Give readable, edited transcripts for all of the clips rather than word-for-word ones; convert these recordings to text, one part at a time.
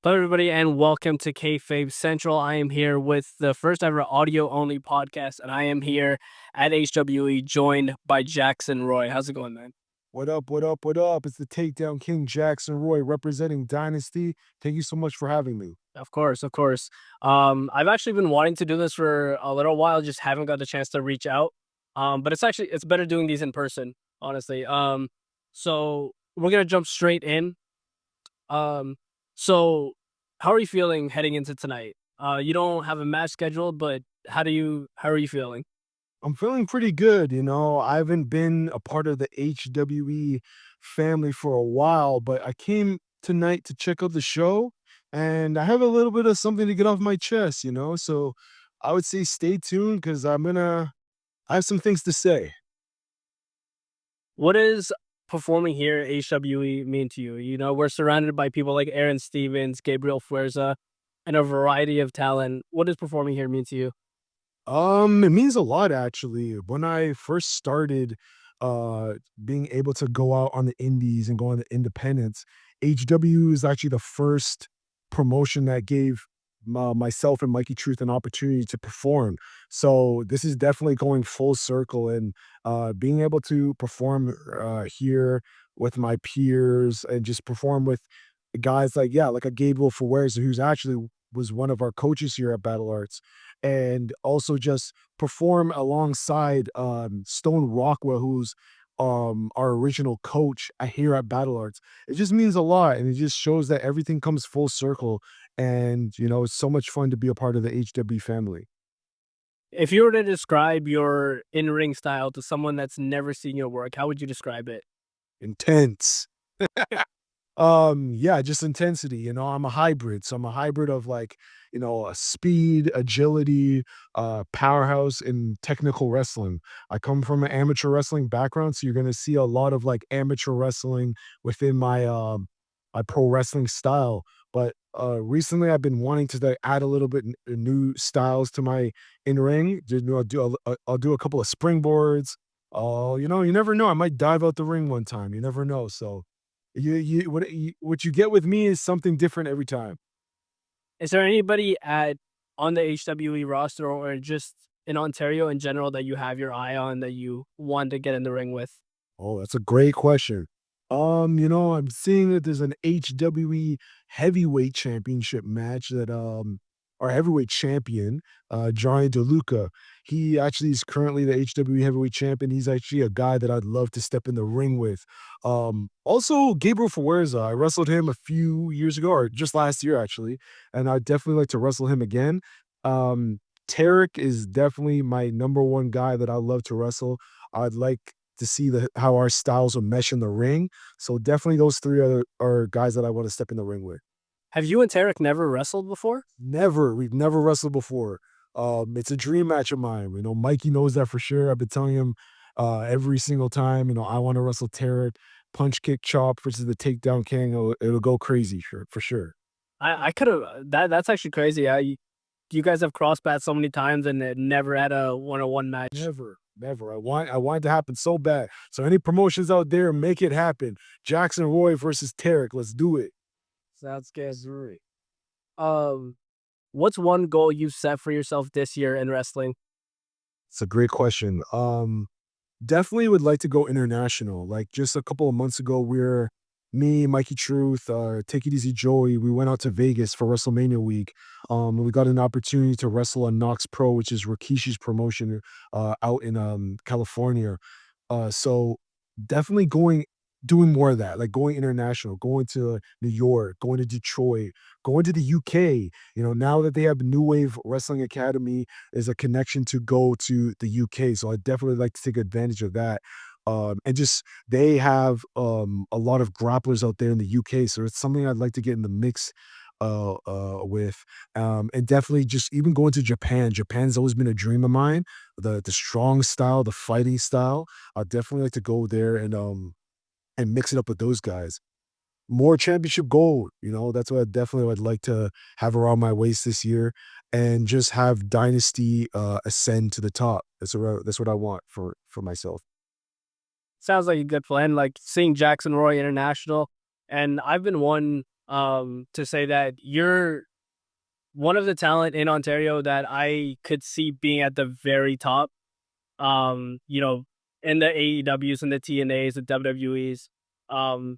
Hello, everybody, and welcome to Kayfabe Central. I am here with the first ever audio only podcast, and I am here at HWE joined by Jaxon Roy. How's it going, man? What up? What up? What up? It's the Takedown King Jaxon Roy representing Dynasty. Thank you so much for having me. Of course, of course. I've actually been wanting to do this for a little while, just haven't got the chance to reach out. But it's better doing these in person, honestly. So we're gonna jump straight in. Um, so how are you feeling heading into tonight? You don't have a match scheduled, but how are you feeling? I'm feeling pretty good. I haven't been a part of the HWE family for a while, but I came tonight to check out the show and I have a little bit of something to get off my chest. So I would say stay tuned because I have some things to say. What does performing here at HWE mean to you? You know, we're surrounded by people like Aaron Stevens, Gabriel Fuerza, and a variety of talent. What does performing here mean to you? It means a lot actually. When I first started uh being able to go out on the indies and go on the independents, HW is actually the first promotion that gave myself and Mikey Truth an opportunity to perform. So this is definitely going full circle and being able to perform here with my peers and just perform with guys like a Gabriel Fuerza, who's actually was one of our coaches here at Battle Arts, and also just perform alongside Stone Rockwell, who's our original coach here at Battle Arts. It just means a lot, and it just shows that everything comes full circle. And it's so much fun to be a part of the HW family. If you were to describe your in-ring style to someone that's never seen your work, how would you describe it? Intense. Yeah, just intensity. I'm a hybrid. So I'm a hybrid of a speed, agility, powerhouse, and technical wrestling. I come from an amateur wrestling background, so you're gonna see a lot of like amateur wrestling within my pro wrestling style. But recently I've been wanting to add a little bit new styles to my in ring. I'll do a couple of springboards. Oh, you never know. I might dive out the ring one time. You never know. So what you get with me is something different every time. Is there anybody at on the HWE roster or just in Ontario in general that you have your eye on that you want to get in the ring with? Oh, that's a great question. I'm seeing that there's an HWE heavyweight championship match that our heavyweight champion, Johnny DeLuca, he actually is currently the HWE heavyweight champion. He's actually a guy that I'd love to step in the ring with. Also Gabriel Fuerza, I wrestled him a few years ago, or just last year actually, and I'd definitely like to wrestle him again. Um, Tarek is definitely my number one guy that I love to wrestle. I'd like to see how our styles will mesh in the ring. So definitely those three are guys that I want to step in the ring with. Have you and Tarek never wrestled before? We've never wrestled before. It's a dream match of mine. Mikey knows that for sure. I've been telling him every single time. I want to wrestle Tarek, punch, kick, chop versus the takedown king. It'll go crazy for sure. I could have that's actually crazy. You guys have crossed paths so many times and it never had a one-on-one match. Never, never. I want it to happen so bad. So any promotions out there, make it happen. Jaxon Roy versus Tarek. Let's do it. Sounds good. Um, what's one goal you've set for yourself this year in wrestling? It's a great question. Definitely would like to go international. Like just a couple of months ago, me, Mikey Truth, Take It Easy Joey, we went out to Vegas for WrestleMania week. And we got an opportunity to wrestle on Knox Pro, which is Rikishi's promotion out in California. So definitely doing more of that, like going international, going to New York, going to Detroit, going to the UK. Now that they have New Wave Wrestling Academy, is a connection to go to the UK. So I definitely like to take advantage of that. And just they have a lot of grapplers out there in the UK. So it's something I'd like to get in the mix with. And definitely just even going to Japan. Japan's always been a dream of mine. The strong style, the fighting style. I'd definitely like to go there and mix it up with those guys. More championship gold, that's what I definitely would like to have around my waist this year, and just have Dynasty ascend to the top. That's what I want for myself. Sounds like a good plan. Like seeing Jaxon Roy International, and I've been one to say that you're one of the talent in Ontario that I could see being at the very top. You know, in the AEWs and the TNAs, the WWEs. Um,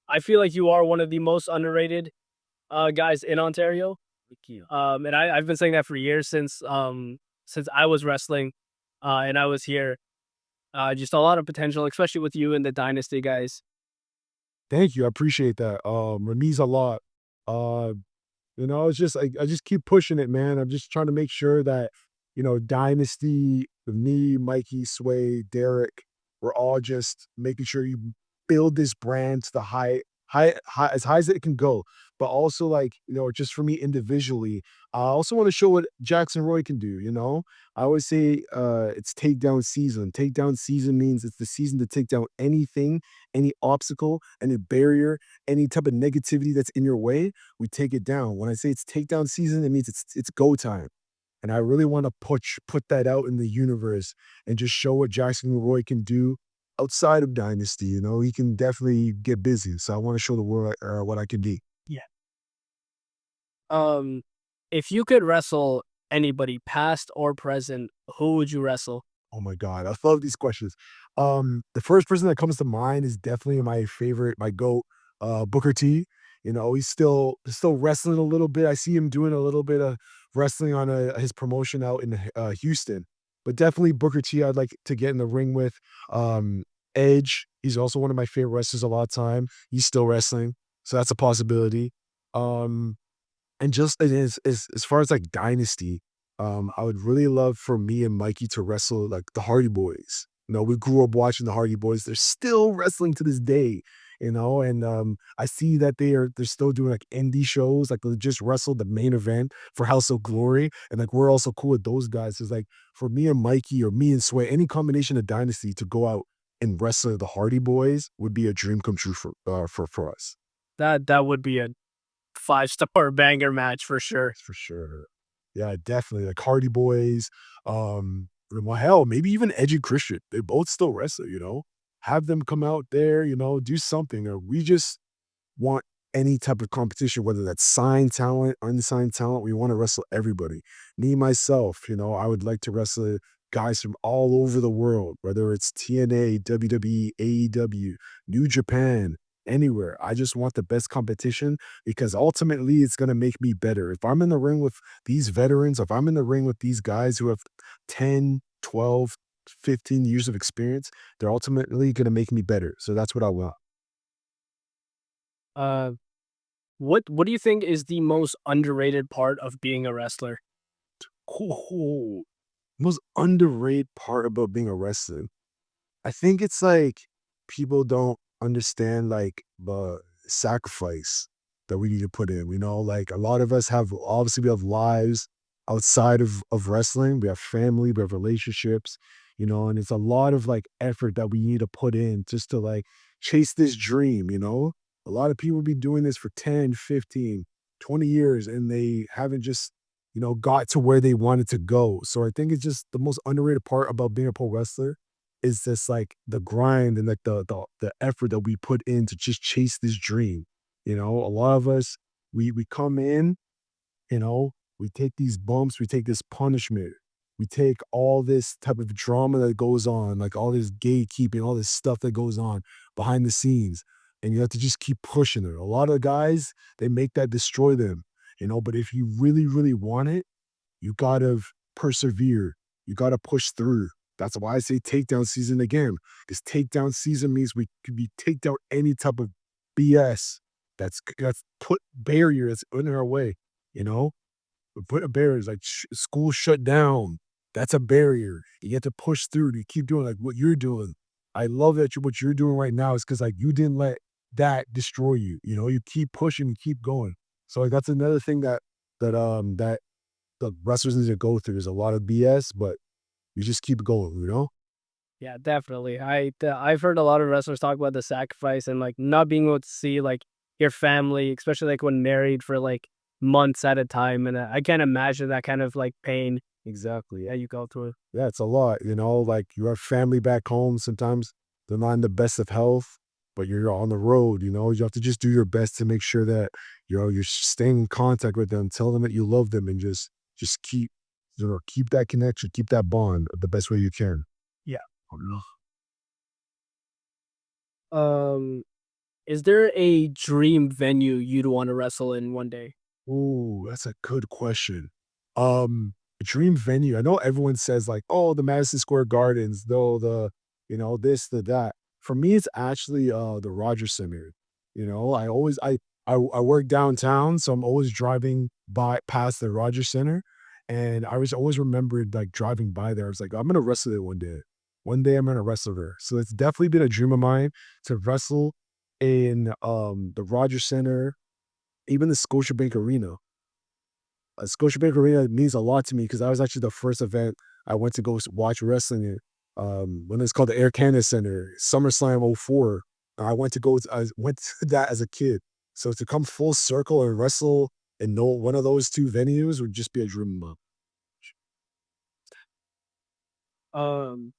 I feel like you are one of the most underrated guys in Ontario. Thank you. And I've been saying that for years since I was wrestling, and I was here. Just a lot of potential, especially with you and the Dynasty guys. Thank you. I appreciate that. It means a lot. Uh, it's just I just keep pushing it, man. I'm just trying to make sure that, Dynasty, me, Mikey, Sway, Derek, we're all just making sure you build this brand to the as high as it can go. But also, like, just for me individually, I also want to show what Jaxon Roy can do. I always say it's takedown season. Takedown season means it's the season to take down anything, any obstacle, any barrier, any type of negativity that's in your way. We take it down. When I say it's takedown season, it means it's go time. And I really want to put that out in the universe and just show what Jackson Roy can do outside of Dynasty. He can definitely get busy. So I want to show the world what I can be. Yeah. Um, if you could wrestle anybody, past or present, who would you wrestle? Oh my God, I love these questions. The first person that comes to mind is definitely my favorite, my GOAT, Booker T. He's still wrestling a little bit. I see him doing a little bit of wrestling on his promotion out in Houston. But definitely Booker T. I'd like to get in the ring with. Edge. He's also one of my favorite wrestlers of all time. He's still wrestling, so that's a possibility. Um, and just as far as like Dynasty, I would really love for me and Mikey to wrestle like the Hardy Boys. We grew up watching the Hardy Boys. They're still wrestling to this day, and I see that they're still doing like indie shows, like they just wrestled the main event for House of Glory, and like we're also cool with those guys. It's like for me and Mikey or me and Sway, any combination of Dynasty to go out and wrestle the Hardy Boys would be a dream come true for us. That would be a 5-star banger match for sure. For sure. Yeah, definitely. Like Hardy Boys, well, hell, maybe even Edgy Christian. They both still wrestle. Have them come out there, do something. Or we just want any type of competition, whether that's signed talent, unsigned talent. We want to wrestle everybody. Me, myself, I would like to wrestle guys from all over the world, whether it's TNA, WWE, AEW, New Japan, anywhere. I just want the best competition because ultimately it's going to make me better. If I'm in the ring with these veterans, if I'm in the ring with these guys who have 10, 12, 15 years of experience, they're ultimately going to make me better. So that's what I want. Uh, what do you think is the most underrated part of being a wrestler? Cool. Most underrated part about being a wrestler, I think it's like people don't understand like the sacrifice that we need to put in. Like a lot of us have obviously we have lives outside of wrestling. We have family, we have relationships, and it's a lot of like effort that we need to put in just to like chase this dream. A lot of people be doing this for 10, 15, 20 years and they haven't just got to where they wanted to go. So I think it's just the most underrated part about being a pro wrestler is this like the grind and like the effort that we put in to just chase this dream. A lot of us we come in, we take these bumps, we take this punishment, we take all this type of drama that goes on, like all this gatekeeping, all this stuff that goes on behind the scenes. And you have to just keep pushing it. A lot of guys, they make that destroy them. But if you really, really want it, you gotta persevere. You gotta push through. That's why I say takedown season again. Because takedown season means we could be take down any type of BS that's put barriers in our way. You know, we put a barriers like school shut down. That's a barrier. You get to push through. You keep doing like what you're doing. I love that what you're doing right now is because like you didn't let that destroy you. You keep pushing, you keep going. So like that's another thing that the wrestlers need to go through. There's a lot of BS, but you just keep going. Yeah, definitely. I've heard a lot of wrestlers talk about the sacrifice and like not being able to see like your family, especially like when married for like months at a time, and I can't imagine that kind of like pain Exactly. that you go through. Yeah, it's a lot. Like you have family back home. Sometimes they're not in the best of health. but you're on the road, you have to just do your best to make sure that, you're staying in contact with them, tell them that you love them and just keep that connection, keep that bond the best way you can. Yeah. Oh, no. Um, is there a dream venue you'd want to wrestle in one day? Ooh, that's a good question. Dream venue. I know everyone says like, oh, the Madison Square Gardens, though this, the that. For me, it's actually the Rogers Center. I always I work downtown, so I'm always driving by past the Rogers Center. And I was always remembered like driving by there. I was like, I'm gonna wrestle there one day. One day I'm gonna wrestle there. So it's definitely been a dream of mine to wrestle in the Rogers Center, even the Scotiabank Arena. Scotiabank Arena means a lot to me because that was actually the first event I went to go watch wrestling in. When it's called the Air Canada Center, SummerSlam '04. I went to that as a kid. So to come full circle and wrestle in no one of those two venues would just be a dream. Um,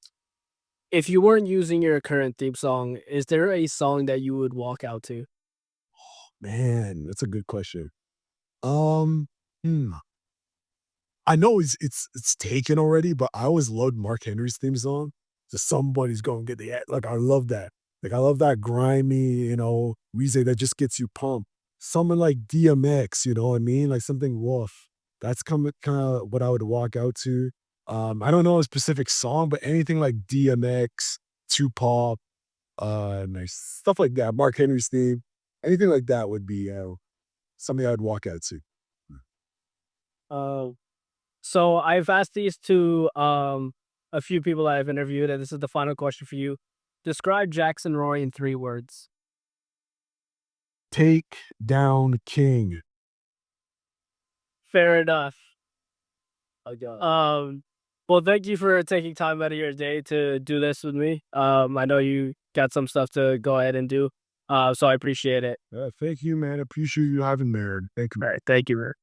if you weren't using your current theme song, is there a song that you would walk out to? Man, that's a good question. Um, hmm. I know it's taken already, but I always loved Mark Henry's theme song. Just somebody's gonna get the like I love that. Like I love that grimy, music that just gets you pumped. Someone like DMX, you know what I mean? Like something rough. That's kind of what I would walk out to. I don't know a specific song, but anything like DMX, Tupac, nice stuff like that. Mark Henry's theme, anything like that would be something I'd walk out to. Uh, so I've asked these to a few people that I've interviewed, and this is the final question for you. Describe Jackson Roy in 3 words. Take down King. Fair enough. Um, well, thank you for taking time out of your day to do this with me. I know you got some stuff to go ahead and do, so I appreciate it. Thank you, man. Appreciate you having me. Thank you. All right, thank you.